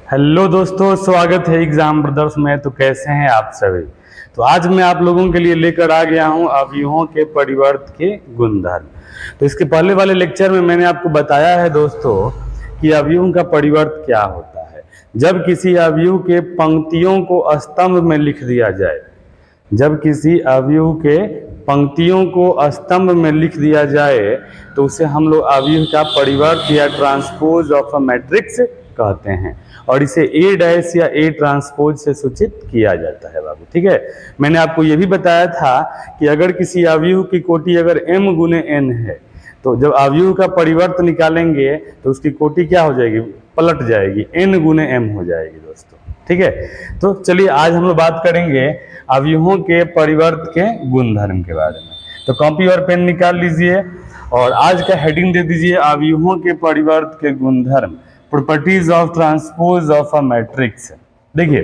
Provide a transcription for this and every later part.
Hello दोस्तों, स्वागत है एग्जाम ब्रदर्स में। तो कैसे हैं आप सभी। तो आज मैं आप लोगों के लिए लेकर आ गया हूं अवयवों के परिवर्त के गुणधर्म। तो इसके पहले वाले लेक्चर में मैंने आपको बताया है दोस्तों कि अवयवों का परिवर्त क्या होता है। जब किसी अवयव के पंक्तियों को स्तंभ में लिख दिया जाए, जब किसी अवयव के पंक्तियों को स्तंभ में लिख दिया जाए तो उसे हम लोग अवयव का परिवर्त या ट्रांसपोज ऑफ अ मैट्रिक्स कहते हैं, और इसे ए डैश या ए ट्रांसपोज से सूचित किया जाता है बाबू। ठीक है, मैंने आपको यह भी बताया था कि अगर किसी अवयव की कोटि अगर m गुने n है तो जब अवयव का परिवर्त निकालेंगे तो उसकी कोटि क्या हो जाएगी, पलट जाएगी, n गुने m हो जाएगी दोस्तों। ठीक है, तो चलिए आज हम लोग बात करेंगे अवयवों के परिवर्त के गुणधर्म के बारे में। तो कॉपी और पेन निकाल लीजिए और आज का हेडिंग दे दीजिए अवयवों के परिवर्त के गुणधर्म, properties of transpose of a matrix. देखिए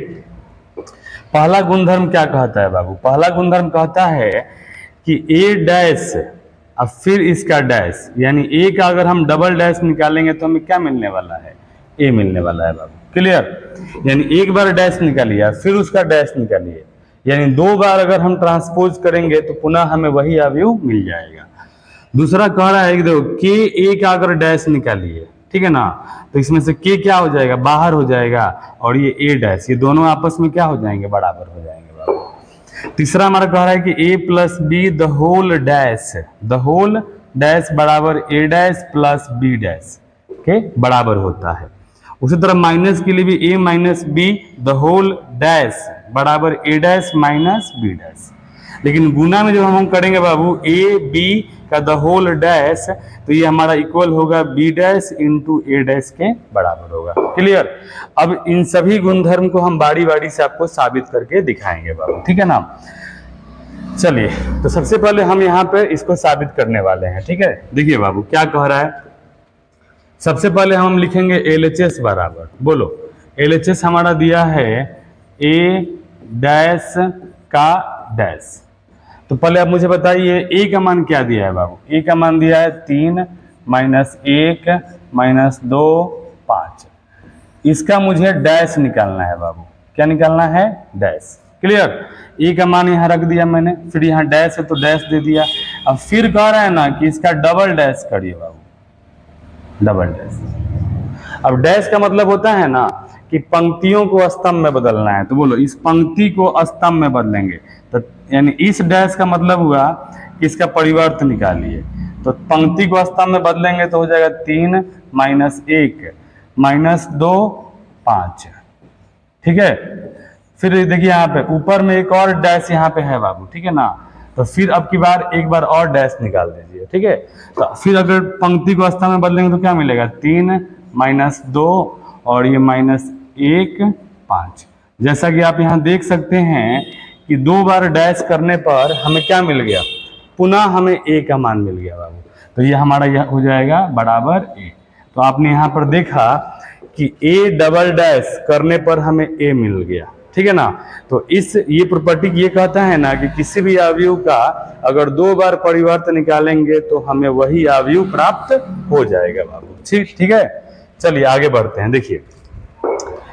पहला गुणधर्म क्या कहता है बाबू, पहला गुणधर्म कहता है कि ए डैश अब फिर इसका डैश, यानी ए का अगर हम डबल डैश निकालेंगे तो हमें क्या मिलने वाला है, ए मिलने वाला है बाबू। क्लियर, यानी एक बार डैश निकालिए फिर उसका डैश निकालिए, यानी दो बार अगर हम ट्रांसपोज करेंगे तो पुनः हमें वही अवयव मिल जाएगा। दूसरा कह रहा है कि देखो के ए का अगर डैश निकालिए, ठीक है ना, तो इसमें से के क्या हो जाएगा, बाहर हो जाएगा, और ये ए डैश, ये दोनों आपस में क्या हो जाएंगे, बराबर हो जाएंगे बाबू। तीसरा हमारा कह रहा है कि A plus B the whole dash, the whole dash बराबर A dash plus B dash के बराबर होता है। उसी तरह माइनस के लिए भी A minus B the whole dash बराबर A dash minus B dash. लेकिन गुना में जब हम करेंगे बाबू ए बी का द होल डैश तो ये हमारा इक्वल होगा B dash into A dash के बराबर होगा। क्लियर, अब इन सभी गुणधर्म को हम बारी बारी से आपको साबित करके दिखाएंगे बाबू, ठीक है ना। चलिए तो सबसे पहले हम यहाँ पे इसको साबित करने वाले हैं। ठीक है, देखिए बाबू क्या कह रहा है। सबसे पहले हम लिखेंगे LHS बराबर, बोलो LHS हमारा दिया है ए डैश का डैश। तो पहले आप मुझे बताइए ए का मान क्या दिया है बाबू, ए का मान दिया है 3 माइनस 1 माइनस 2 5। इसका मुझे डैश निकालना है बाबू, क्या निकालना है, डैश। क्लियर, ए का मान यहाँ रख दिया मैंने, फिर यहाँ डैश है तो डैश दे दिया। अब फिर कह रहा है ना कि इसका डबल डैश करिए बाबू, डबल डैश। अब डैश का मतलब होता है ना कि पंक्तियों को स्तंभ में बदलना है, तो बोलो इस पंक्ति को स्तंभ में बदलेंगे, तो यानी इस डैश का मतलब हुआ कि इसका परिवर्त निकालिए। तो पंक्ति को स्तंभ में बदलेंगे तो हो जाएगा 3 माइनस 1 माइनस 2 5। ठीक है, फिर देखिए यहाँ पे ऊपर में एक और डैश यहाँ पे है बाबू, ठीक है ना, तो फिर अब की बार एक बार और डैश निकाल दीजिए। ठीक है, तो फिर अगर पंक्ति को स्तंभ में बदलेंगे तो क्या मिलेगा, 3 माइनस 2 और ये माइनस 1 5। जैसा कि आप यहाँ देख सकते हैं कि दो बार डैश करने पर हमें क्या मिल गया, पुनः हमें ए का मान मिल गया बाबू। तो ये हमारा यह हो जाएगा बराबर ए। तो आपने यहाँ पर देखा कि ए डबल डैश करने पर हमें ए मिल गया, ठीक है ना। तो इस ये प्रॉपर्टी ये कहता है ना कि किसी भी अवयव का अगर दो बार परिवर्त निकालेंगे तो हमें वही अवयव प्राप्त हो जाएगा बाबू। ठीक है, चलिए आगे बढ़ते हैं। देखिए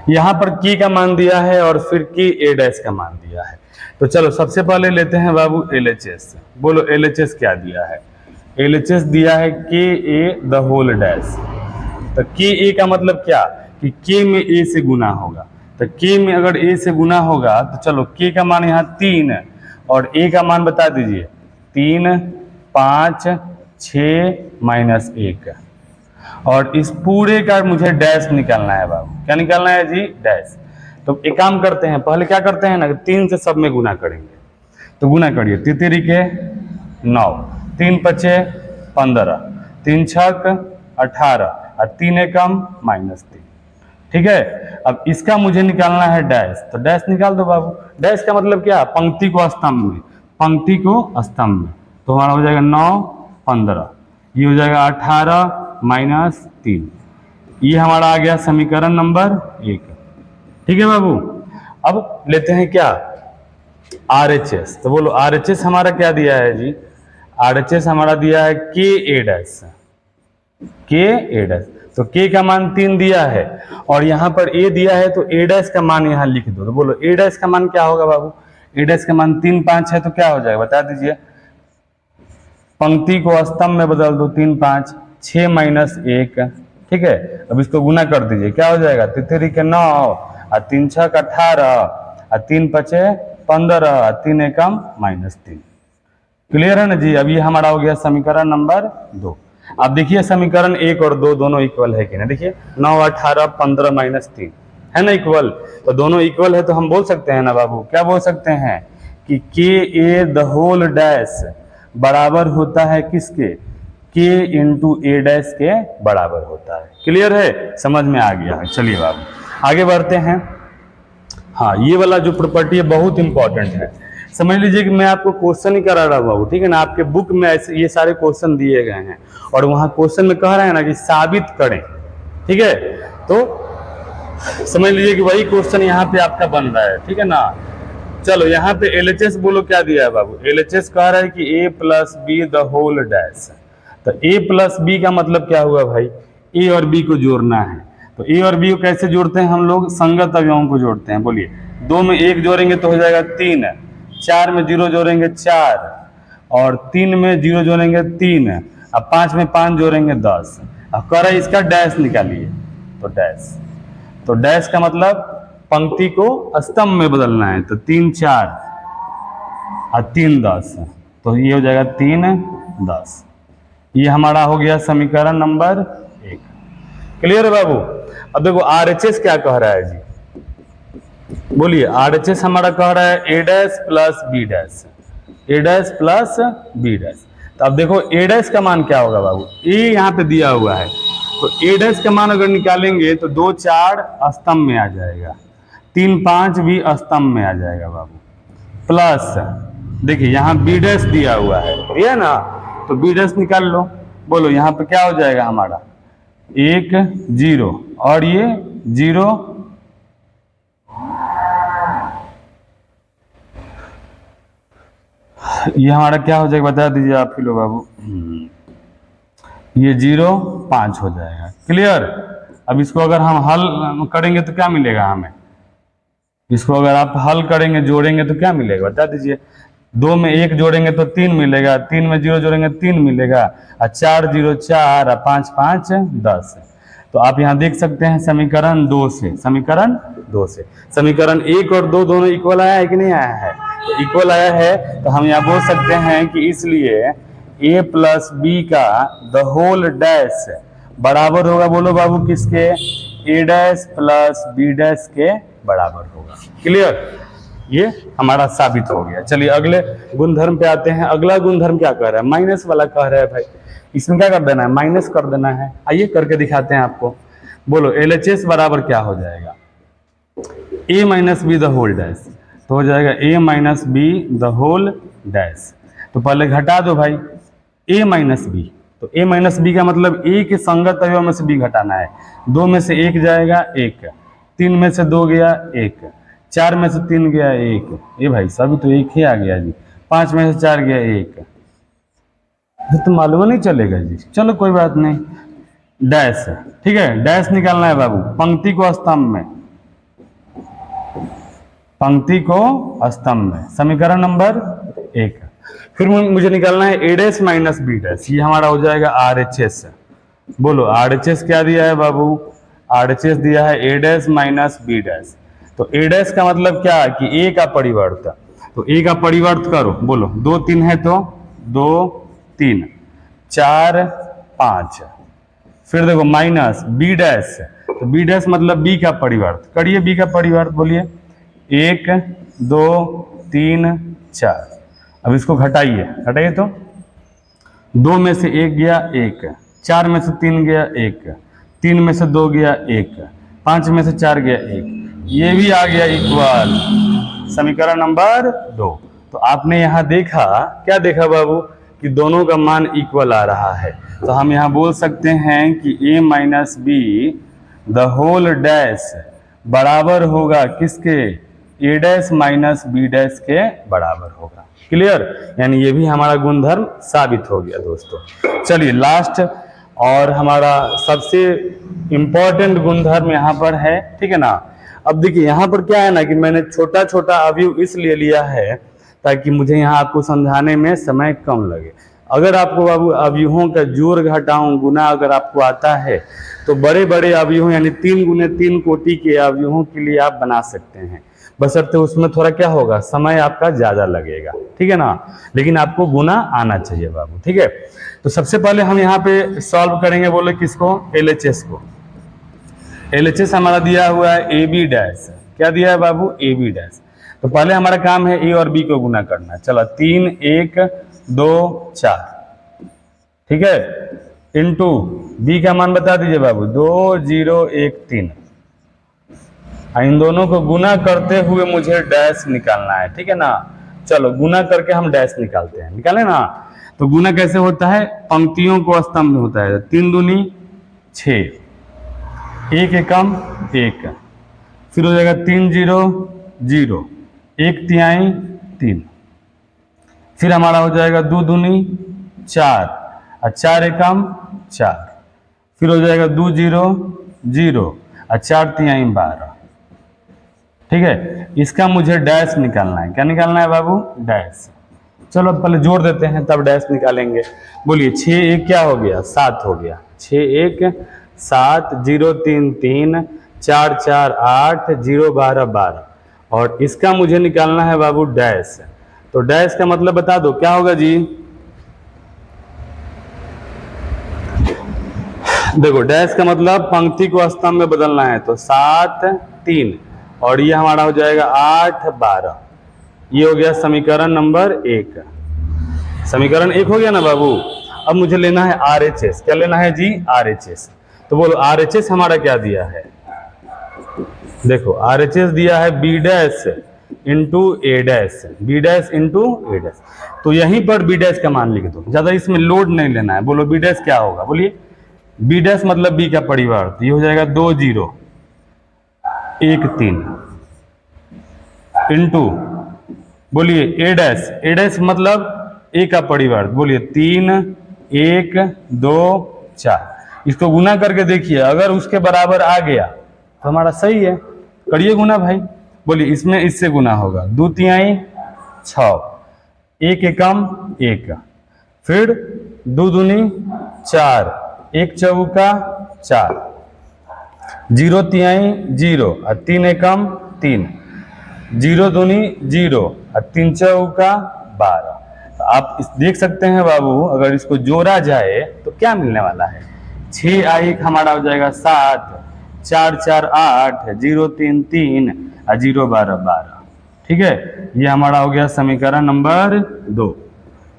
यहाँ पर की का मान दिया है और फिर की ए डैश का मान दिया है। तो चलो सबसे पहले लेते हैं बाबू LHS। बोलो LHS क्या दिया है, LHS दिया है के ए द होल डैश। तो के ए का मतलब क्या कि के में ए से गुना होगा, तो के में अगर ए से गुना होगा तो चलो के का मान यहाँ 3 और ए का मान बता दीजिए 3 5 6 माइनस 1, और इस पूरे का मुझे डैश निकालना है बाबू। क्या निकालना है जी, डैश। तो एक काम करते हैं, पहले क्या करते हैं ना, 3 से सब में गुना करेंगे। तो गुना करिए, 3 के 9, 3 पचे 15, 3 छक 18 और 3 एकम माइनस 3। ठीक है, अब इसका मुझे निकालना है डैश, तो डैश निकाल दो बाबू। डैश का मतलब क्या, पंक्ति को स्तंभ में, पंक्ति को स्तंभ में। तो हमारा हो जाएगा 9 15, ये हो जाएगा 18 माइनस 3। ये हमारा आ गया समीकरण नंबर 1। ठीक है बाबू, अब लेते हैं क्या, RHS। तो बोलो RHS हमारा क्या दिया है जी, RHS हमारा दिया है के ए डैश, के ए डैश। तो k का मान 3 दिया है और यहाँ पर a दिया है, तो a डैश का मान यहाँ लिख दो। तो बोलो a डैश का मान क्या होगा बाबू? a डैश का मान 3 5 है, तो क्या हो जाएगा बता दीजिए। पंक्ति को स्तंभ में बदल दो, 3 5 6 माइनस 1, ठीक है। अब इसको गुना कर दीजिए, क्या हो जाएगा? 3 के 9 और 3 6 का 18 और 3 5 15 और 3 एकम -3। क्लियर है ना जी? अब ये हमारा हो गया समीकरण नंबर 2। अब देखिए समीकरण 1 और 2 दोनों इक्वल है कि ना? देखिए 9 18 15 -3 है ना इक्वल, तो दोनों इक्वल है, तो हम बोल सकते हैं ना बाबू, क्या बोल सकते हैं कि के ए द होल डैश बराबर होता है किसके? के इंटू ए डैश के बराबर होता है। क्लियर है? समझ में आ गया है? चलिए बाबू आगे बढ़ते हैं। हाँ, ये वाला जो प्रॉपर्टी है बहुत इंपॉर्टेंट है। समझ लीजिए कि मैं आपको क्वेश्चन ही करा रहा हूँ, ठीक है ना? आपके बुक में ऐसे ये सारे क्वेश्चन दिए गए हैं और वहाँ क्वेश्चन में कह रहे हैं ना कि साबित करें, ठीक है? तो समझ लीजिए कि वही क्वेश्चन यहाँ पे आपका बन रहा है, ठीक है ना? चलो यहाँ पे LHS बोलो, क्या दिया है बाबू? LHS कह रहा है कि a plus B the whole dash. तो a प्लस बी का मतलब क्या हुआ भाई? a और b को जोड़ना है। तो a और b को कैसे जोड़ते हैं हम लोग? संगत अवयवों को जोड़ते हैं। बोलिए, 2 में 1 जोड़ेंगे तो हो जाएगा 3, 4 में 0 जोड़ेंगे 4 और 3 में 0 जोड़ेंगे 3, अब 5 में 5 जोड़ेंगे 10। अब कह रहा है इसका डैश निकालिए, तो डैश का मतलब पंक्ति को स्तंभ में बदलना है। तो 3 4 और 3 10, तो ये हो जाएगा 3 10। ये हमारा हो गया समीकरण नंबर 1। क्लियर है बाबू? अब देखो RHS क्या कह रहा है जी? बोलिए, RHS हमारा कह रहा है a dash plus b dash, a dash plus b dash. तो अब देखो a डैश का मान क्या होगा बाबू? a यहाँ पे दिया हुआ है, तो a डैश का मान अगर निकालेंगे तो 2 4 स्तंभ में आ जाएगा, 3 5 भी स्तंभ में आ जाएगा बाबू, प्लस देखिए यहाँ b डैश दिया हुआ है, ये ना? तो b डैश निकाल लो। बोलो यहाँ पे क्या हो जाएगा हमारा? 1 0 और ये 0, ये हमारा क्या हो जाएगा बता दीजिए आप ही लोग बाबू? ये 0 5 हो जाएगा। क्लियर? अब इसको अगर हम हल करेंगे तो क्या मिलेगा हमें? इसको अगर आप हल करेंगे, जोड़ेंगे तो क्या मिलेगा बता दीजिए? 2 में 1 जोड़ेंगे तो 3 मिलेगा, 3 में 0 जोड़ेंगे 3 मिलेगा, और 4 0 4 और 5 5 10। तो आप यहाँ देख सकते हैं समीकरण 2 से, समीकरण 2 से समीकरण 1 और 2 दोनों इक्वल आया है कि नहीं आया है? तो इक्वल आया है, तो हम यहाँ बोल सकते हैं कि इसलिए a प्लस बी का द होल डैश बराबर होगा, बोलो बाबू किसके? a dash plus b dash के बराबर होगा। क्लियर? ये हमारा साबित हो गया। चलिए अगले गुणधर्म पे आते हैं। अगला गुणधर्म क्या कह रहा है? माइनस वाला कह रहा है भाई, इसमें क्या कर देना है? माइनस कर देना है। आइए करके दिखाते हैं आपको। बोलो LHS बराबर क्या हो जाएगा? a minus B the whole dash, तो हो जाएगा a minus B the whole dash. तो पहले घटा दो भाई a माइनस बी, तो a माइनस बी का मतलब a के संगत अवयव में से b घटाना है। 2 में से 1 जाएगा 1, 3 में से 2 गया 1, 4 में से 3 गया 1, ये भाई सभी तो 1 ही आ गया जी। 5 में से 4 गया 1, तो मालूम नहीं चलेगा जी। चलो कोई बात नहीं, डैश, ठीक है? डैश निकालना है बाबू, पंक्ति को स्तंभ में, पंक्ति को स्तंभ में, समीकरण नंबर 1। फिर मुझे निकालना है a dash minus b dash, ये हमारा हो जाएगा RHS। बोलो RHS क्या दिया है बाबू? RHS दिया है a dash minus b dash. तो a डैश का मतलब क्या है कि a का परिवर्त, तो a का परिवर्त करो। बोलो 2 3 है तो 2 3 4 5, फिर देखो माइनस b डैश, तो b डैश मतलब b का परिवर्त, करिए b का परिवर्त। बोलिए 1 2 3 4। अब इसको घटाइए, घटाइए तो 2 में से 1 गया 1, 4 में से 3 गया 1, 3 में से 2 गया 1, 5 में से 4 गया 1, ये भी आ गया इक्वल, समीकरण नंबर 2। तो आपने यहाँ देखा, क्या देखा बाबू? कि दोनों का मान इक्वल आ रहा है। तो हम यहाँ बोल सकते हैं कि a minus B the whole dash बराबर होगा किसके? a dash minus b dash के बराबर होगा। क्लियर? यानी ये भी हमारा गुणधर्म साबित हो गया दोस्तों। चलिए लास्ट और हमारा सबसे इम्पोर्टेंट गुणधर्म यहाँ पर है, ठीक है ना। अब देखिए यहाँ पर क्या है ना कि मैंने छोटा छोटा अवयव इसलिए लिया है ताकि मुझे यहाँ आपको समझाने में समय कम लगे। अगर आपको बाबू अवयवों का जोड़ घटाऊं गुना अगर आपको आता है तो बड़े बड़े अवयवों यानी 3 गुने 3 कोटि के अवयवों के लिए आप बना सकते हैं, बशर्ते उसमें थोड़ा क्या होगा, समय आपका ज्यादा लगेगा, ठीक है ना। लेकिन आपको गुना आना चाहिए बाबू, ठीक है। तो सबसे पहले हम यहाँ पे सॉल्व करेंगे, बोले किसको, LHS को। LHS हमारा दिया हुआ है AB डैश, क्या दिया है बाबू, AB डैश। तो पहले हमारा काम है A और B को गुना करना। चलो 3 1 2 4, ठीक है, इंटू B का मान बता दीजिए बाबू 2 0 1 3। इन दोनों को गुना करते हुए मुझे डैश निकालना है, ठीक है ना। चलो गुना करके हम डैश निकालते हैं, निकाले ना। तो गुना कैसे होता है, पंक्तियों को स्तंभ में होता है। 3 दूनी 6, 1 एकम 1, फिर हो जाएगा 3 0 0, 1 तिहाई 3, फिर हमारा हो जाएगा 2 दूनी 4 और 4 एकम 4, फिर हो जाएगा 2 0 0 और 4 तिहाई 12, ठीक है। इसका मुझे डैश निकालना है, क्या निकालना है बाबू, डैश। चलो पहले जोड़ देते हैं तब डैश निकालेंगे। बोलिए 6 1 क्या हो गया, 7 हो गया, 6 1 7, 0 3 3, 4 4 8, 0 12 12, और इसका मुझे निकालना है बाबू डैश। तो डैश का मतलब बता दो क्या होगा जी। देखो डैश का मतलब पंक्ति को स्तंभ में बदलना है, तो 7 3 और ये हमारा हो जाएगा 8 12। ये हो गया समीकरण नंबर 1। समीकरण 1 हो गया ना बाबू। अब मुझे लेना है RHS, क्या लेना है जी, RHS। तो बोलो RHS हमारा क्या दिया है, देखो RHS दिया है B dash into A dash, B dash into A dash. तो यहीं पर B डैश का मान लिख दो, ज्यादा इसमें लोड नहीं लेना है। बोलो B डैश क्या होगा, बोलिए B डैश मतलब B का परिवार, तो ये हो जाएगा 2 0 1 3 इंटू, बोलिए A डैश, A डैश मतलब A का परिवार, बोलिए 3 1 2 4। इसको गुना करके देखिए, अगर उसके बराबर आ गया तो हमारा सही है, करिए गुना भाई। बोलिए इसमें इससे गुना होगा, 2 तिहाई 6, 1 एकम 1, फिर 2 दूनी 4, 1 चौका 4, 0 तिहाई 0 और 3 एकम 3, 0 दूनी 0 और 3 चौका 12। तो आप देख सकते हैं बाबू, अगर इसको जोड़ा जाए तो क्या मिलने वाला है, 6 1 हमारा हो जाएगा 7, 4 4 8, 0 3 3 और 0 12 12, ठीक है। ये हमारा हो गया समीकरण नंबर 2।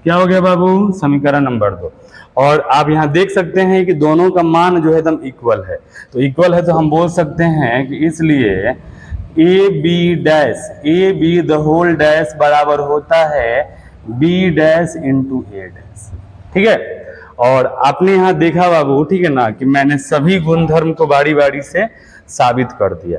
क्या हो गया बाबू, समीकरण नंबर 2। और आप यहाँ देख सकते हैं कि दोनों का मान जो है एकदम इक्वल है। तो इक्वल है तो हम बोल सकते हैं कि इसलिए AB dash, AB the whole dash बराबर होता है B dash into A dash, ठीक है। और आपने यहाँ देखा बाबू, ठीक है ना, कि मैंने सभी गुणधर्म को बारी बारी से साबित कर दिया।